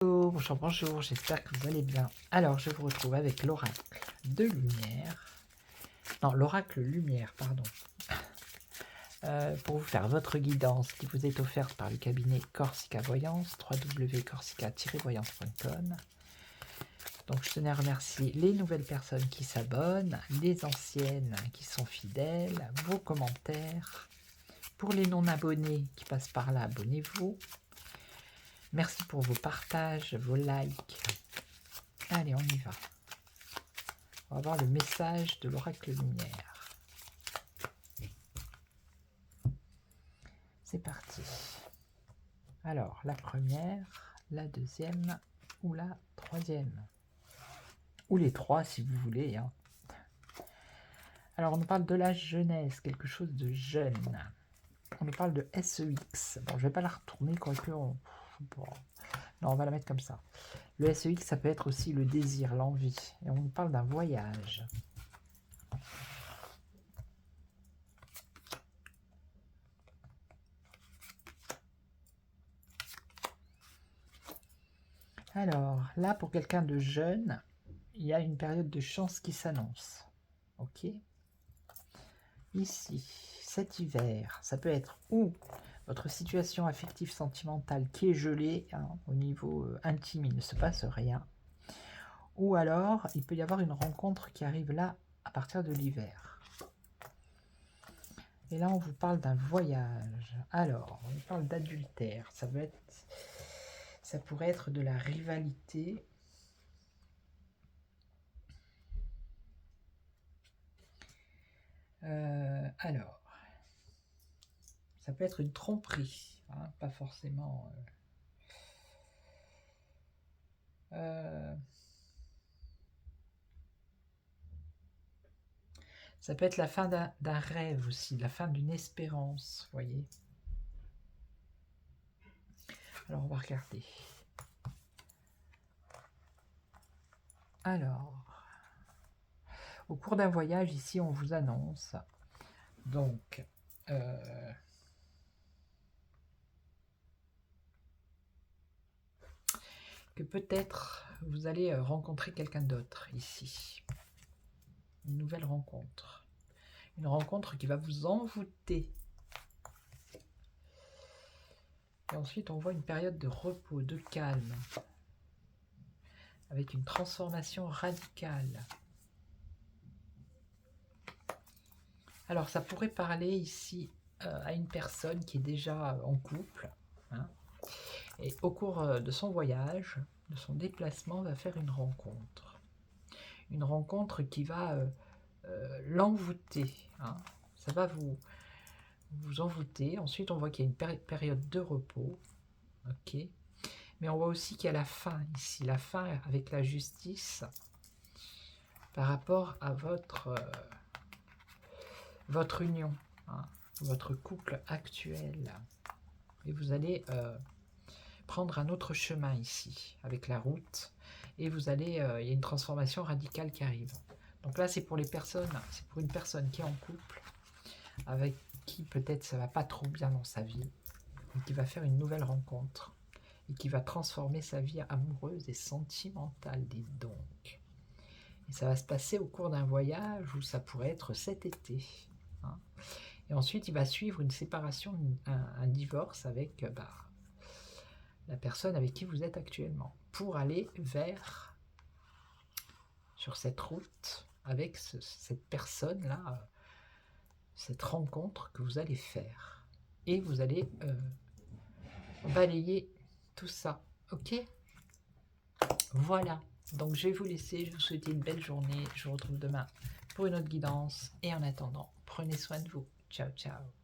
Bonjour, bonjour, j'espère que vous allez bien. Alors, je vous retrouve avec l'oracle de lumière. Non, l'oracle lumière, pardon. Pour vous faire votre guidance qui vous est offerte par le cabinet Corsica Voyance, www.corsica-voyance.com. Donc, je tenais à remercier les nouvelles personnes qui s'abonnent, les anciennes qui sont fidèles, vos commentaires. Pour les non-abonnés qui passent par là, abonnez-vous. Merci pour vos partages, vos likes. Allez, on y va. On va voir le message de l'oracle lumière. C'est parti. Alors, la première, la deuxième ou la troisième. Ou les trois si vous voulez. Hein. Alors, on nous parle de la jeunesse, quelque chose de jeune. On nous parle de SEX. Bon, je ne vais pas la retourner, quoique... Bon. Non, on va la mettre comme ça. Le SEX, ça peut être aussi le désir, l'envie. Et on nous parle d'un voyage. Alors, là, pour quelqu'un de jeune, il y a une période de chance qui s'annonce. Ok. Ici, cet hiver, ça peut être ou votre situation affective sentimentale qui est gelée, hein, au niveau intime, il ne se passe rien. Ou alors, il peut y avoir une rencontre qui arrive là à partir de l'hiver. Et là, on vous parle d'un voyage. Alors, on parle d'adultère. Ça pourrait être de la rivalité. Alors, ça peut être une tromperie, hein, pas forcément... ça peut être la fin d'un rêve aussi, la fin d'une espérance, vous voyez. Alors, on va regarder. Alors, au cours d'un voyage, ici, on vous annonce, donc, que peut-être vous allez rencontrer quelqu'un d'autre ici. Une nouvelle rencontre. Une rencontre qui va vous envoûter. Et ensuite, on voit une période de repos, de calme, avec une transformation radicale. Alors, ça pourrait parler ici à une personne qui est déjà en couple, hein, et au cours de son voyage, de son déplacement, va faire une rencontre. Une rencontre qui va l'envoûter. Hein. Ça va vous envoûter. Ensuite, on voit qu'il y a une période de repos. Ok. Mais on voit aussi qu'il y a la fin ici. La fin avec la justice par rapport à votre union, hein, votre couple actuel. Et vous allez prendre un autre chemin ici, avec la route. Et vous allez, il y a une transformation radicale qui arrive. Donc là, c'est pour les personnes, c'est pour une personne qui est en couple, avec qui peut-être ça va pas trop bien dans sa vie, et qui va faire une nouvelle rencontre, et qui va transformer sa vie amoureuse et sentimentale, dites donc. Et ça va se passer au cours d'un voyage, où ça pourrait être cet été. Hein. Et ensuite, il va suivre une séparation, un divorce avec la personne avec qui vous êtes actuellement, pour aller sur cette route, avec cette personne-là, cette rencontre que vous allez faire. Et vous allez balayer tout ça. Ok? Voilà. Donc je vais vous laisser, je vous souhaite une belle journée. Je vous retrouve demain pour une autre guidance. Et en attendant, prenez soin de vous. Ciao, ciao.